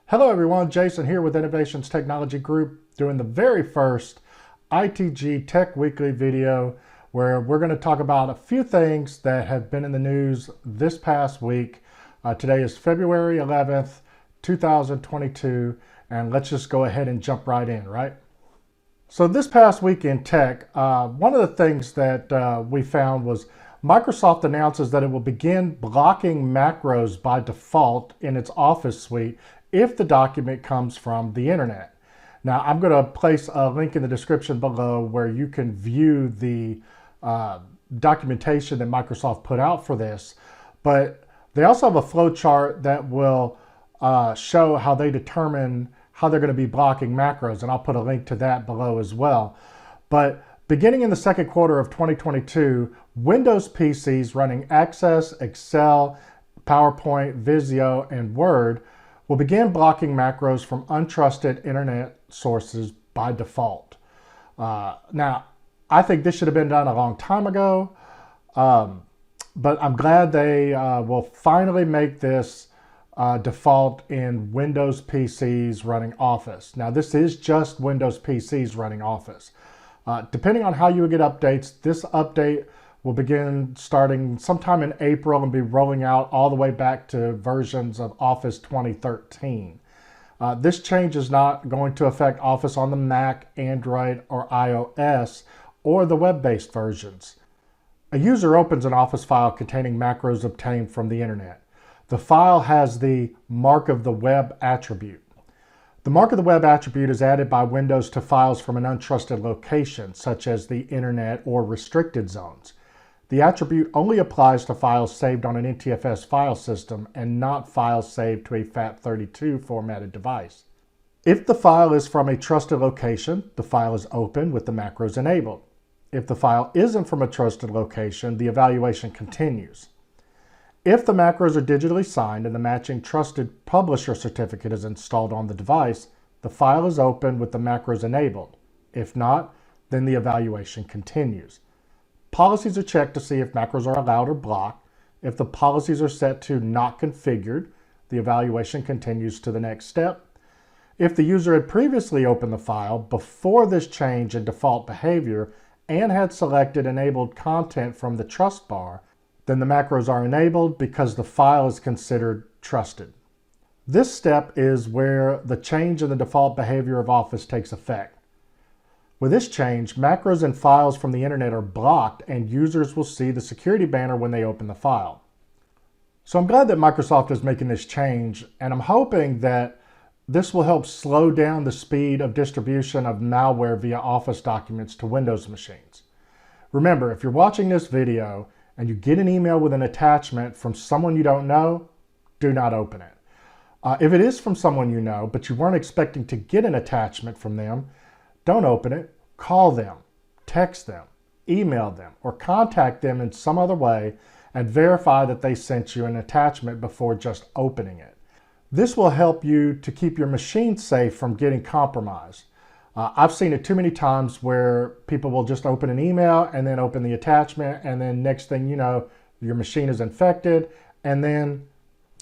Hello everyone, Jason here with Innovations Technology Group doing the very first ITG Tech Weekly video where we're going to talk about a few things that have been in the news this past week. Today is February 11th, 2022, and let's just go ahead and jump right in, right? So this past week in tech, one of the things that we found was Microsoft announces that it will begin blocking macros by default in its Office suite if the document comes from the internet. Now, I'm going to place a link in the description below where you can view the documentation that Microsoft put out for this, but they also have a flow chart that will show how they determine how they're going to be blocking macros, and I'll put a link to that below as well. But beginning in the second quarter of 2022, Windows PCs running Access, Excel, PowerPoint, Visio, and Word will begin blocking macros from untrusted internet sources by default. Now, I think this should have been done a long time ago, but I'm glad they will finally make this default in Windows PCs running Office. Now, this is just Windows PCs running Office. Depending on how you get updates, this update will begin starting sometime in April and be rolling out all the way back to versions of Office 2013. This change is not going to affect Office on the Mac, Android, or iOS, or the web-based versions. A user opens an Office file containing macros obtained from the internet. The file has the mark of the web attribute. The mark of the web attribute is added by Windows to files from an untrusted location, such as the internet or restricted zones. The attribute only applies to files saved on an NTFS file system and not files saved to a FAT32 formatted device. If the file is from a trusted location, the file is open with the macros enabled. If the file isn't from a trusted location, the evaluation continues. If the macros are digitally signed and the matching trusted publisher certificate is installed on the device, the file is open with the macros enabled. If not, then the evaluation continues. Policies are checked to see if macros are allowed or blocked. If the policies are set to not configured, the evaluation continues to the next step. If the user had previously opened the file before this change in default behavior and had selected enabled content from the trust bar, then the macros are enabled because the file is considered trusted. This step is where the change in the default behavior of Office takes effect. With this change, macros and files from the internet are blocked and users will see the security banner when they open the file. So I'm glad that Microsoft is making this change, and I'm hoping that this will help slow down the speed of distribution of malware via Office documents to Windows machines. Remember, if you're watching this video and you get an email with an attachment from someone you don't know, do not open it. If it is from someone you know, but you weren't expecting to get an attachment from them, don't open it. Call them, text them, email them, or contact them in some other way and verify that they sent you an attachment before just opening it. This will help you to keep your machine safe from getting compromised. I've seen it too many times where people will just open an email and then open the attachment, and then next thing you know, your machine is infected, and then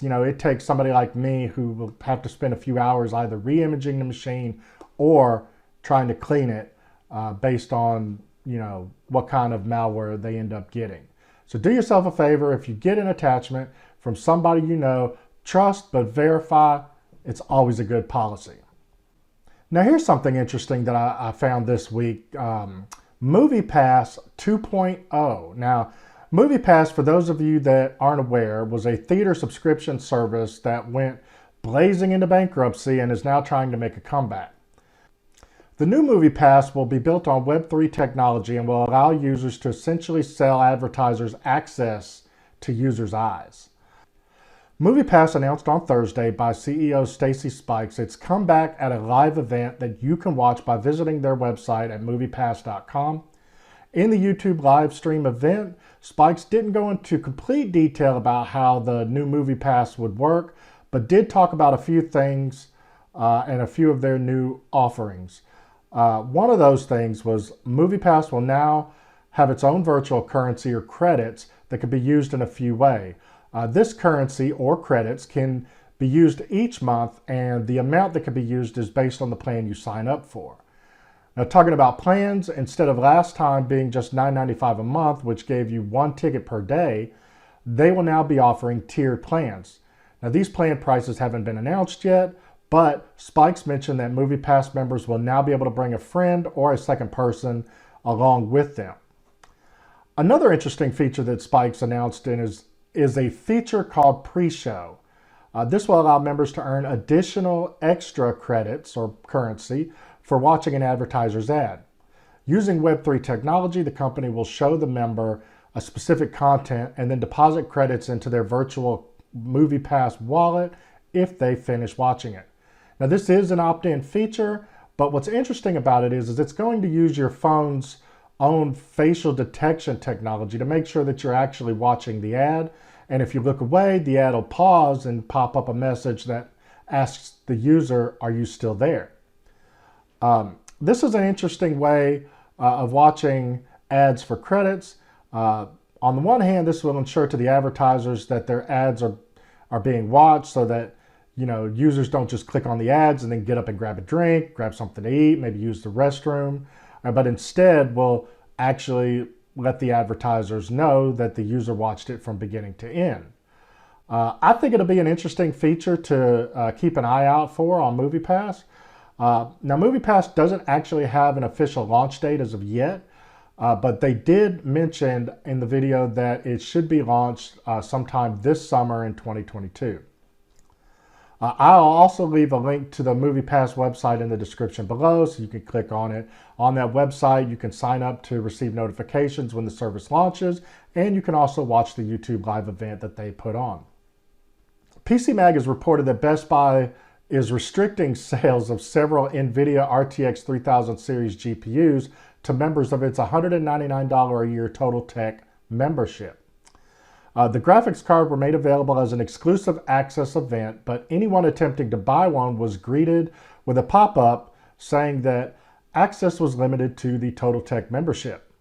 it takes somebody like me who will have to spend a few hours either re-imaging the machine or trying to clean it based on what kind of malware they end up getting. So do yourself a favor. If you get an attachment from somebody you know, trust but verify. It's always a good policy. Now here's something interesting that I found this week. MoviePass 2.0. Now MoviePass, for those of you that aren't aware, was a theater subscription service that went blazing into bankruptcy and is now trying to make a comeback. The new MoviePass will be built on Web3 technology and will allow users to essentially sell advertisers access to users' eyes. MoviePass announced on Thursday by CEO Stacy Spikes its comeback at a live event that you can watch by visiting their website at moviepass.com. In the YouTube live stream event, Spikes didn't go into complete detail about how the new MoviePass would work, but did talk about a few things and a few of their new offerings. One of those things was MoviePass will now have its own virtual currency or credits that can be used in a few ways. This currency or credits can be used each month, and the amount that can be used is based on the plan you sign up for. Now, talking about plans, instead of last time being just $9.95 a month, which gave you one ticket per day, they will now be offering tiered plans. Now, these plan prices haven't been announced yet, but Spikes mentioned that MoviePass members will now be able to bring a friend or a second person along with them. Another interesting feature that Spikes announced is a feature called Pre-Show. This will allow members to earn additional extra credits or currency for watching an advertiser's ad. Using Web3 technology, the company will show the member a specific content and then deposit credits into their virtual MoviePass wallet if they finish watching it. Now, this is an opt-in feature, but what's interesting about it is it's going to use your phone's own facial detection technology to make sure that you're actually watching the ad. And if you look away, the ad will pause and pop up a message that asks the user, "Are you still there?" This is an interesting way of watching ads for credits. On the one hand, this will ensure to the advertisers that their ads are being watched so that users don't just click on the ads and then get up and grab a drink, grab something to eat, maybe use the restroom, but instead will actually let the advertisers know that the user watched it from beginning to end. I think it'll be an interesting feature to keep an eye out for on MoviePass. Now, MoviePass doesn't actually have an official launch date as of yet, but they did mention in the video that it should be launched sometime this summer in 2022. I'll also leave a link to the MoviePass website in the description below, so you can click on it. On that website, you can sign up to receive notifications when the service launches, and you can also watch the YouTube live event that they put on. PC Mag has reported that Best Buy is restricting sales of several NVIDIA RTX 3000 series GPUs to members of its $199 a year TotalTech membership. The graphics card were made available as an exclusive access event, but anyone attempting to buy one was greeted with a pop-up saying that access was limited to the TotalTech membership.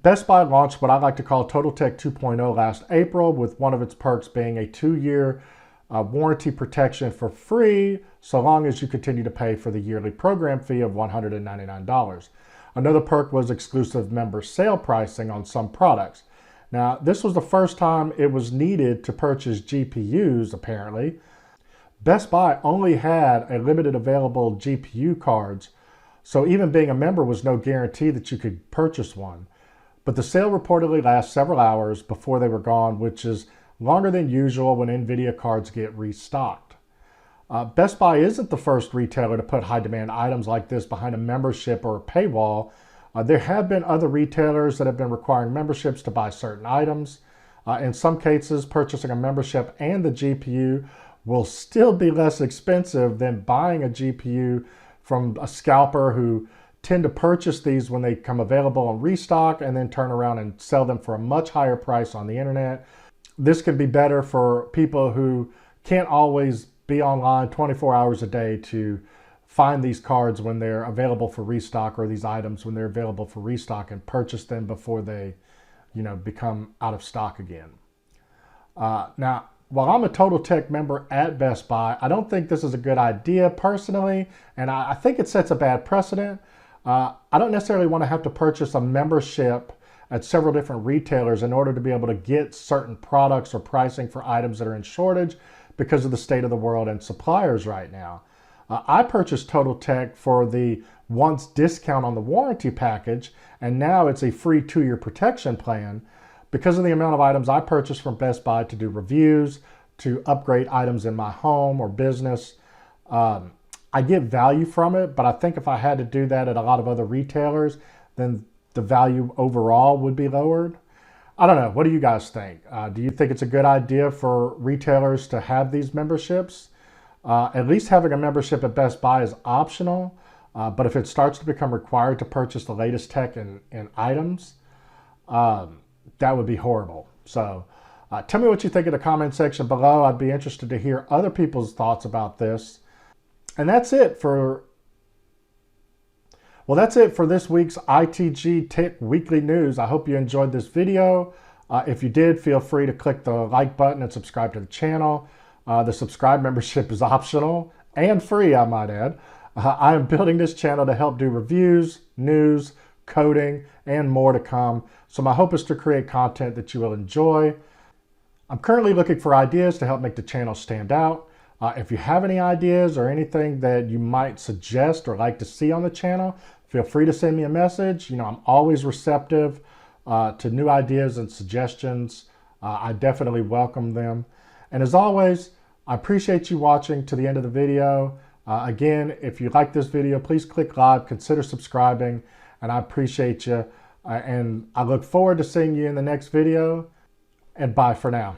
Best Buy launched what I like to call TotalTech 2.0 last April, with one of its perks being a 2-year warranty protection for free, so long as you continue to pay for the yearly program fee of $199. Another perk was exclusive member sale pricing on some products. Now, this was the first time it was needed to purchase GPUs, apparently. Best Buy only had a limited available GPU cards, so even being a member was no guarantee that you could purchase one. But the sale reportedly lasts several hours before they were gone, which is longer than usual when NVIDIA cards get restocked. Best Buy isn't the first retailer to put high-demand items like this behind a membership or a paywall. There have been other retailers that have been requiring memberships to buy certain items. In some cases, purchasing a membership and the GPU will still be less expensive than buying a GPU from a scalper who tend to purchase these when they come available on restock and then turn around and sell them for a much higher price on the internet. This can be better for people who can't always be online 24 hours a day to find these cards when they're available for restock, or these items when they're available for restock, and purchase them before they, become out of stock again. Now, while I'm a TotalTech member at Best Buy, I don't think this is a good idea personally, and I think it sets a bad precedent. I don't necessarily want to have to purchase a membership at several different retailers in order to be able to get certain products or pricing for items that are in shortage because of the state of the world and suppliers right now. I purchased TotalTech for the once discount on the warranty package, and now it's a free 2-year protection plan because of the amount of items I purchased from Best Buy to do reviews, to upgrade items in my home or business. I get value from it, but I think if I had to do that at a lot of other retailers, then the value overall would be lowered. I don't know. What do you guys think? Do you think it's a good idea for retailers to have these memberships? At least having a membership at Best Buy is optional, but if it starts to become required to purchase the latest tech and items, that would be horrible. So tell me what you think in the comment section below. I'd be interested to hear other people's thoughts about this. And that's it for this week's ITG Tech Weekly News. I hope you enjoyed this video. If you did, feel free to click the like button and subscribe to the channel. The subscribe membership is optional and free, I might add. I am building this channel to help do reviews, news, coding, and more to come. So my hope is to create content that you will enjoy. I'm currently looking for ideas to help make the channel stand out. If you have any ideas or anything that you might suggest or like to see on the channel, feel free to send me a message. I'm always receptive to new ideas and suggestions. I definitely welcome them. And as always, I appreciate you watching to the end of the video. Again, if you like this video, please click like, consider subscribing, and I appreciate you. And I look forward to seeing you in the next video, and bye for now.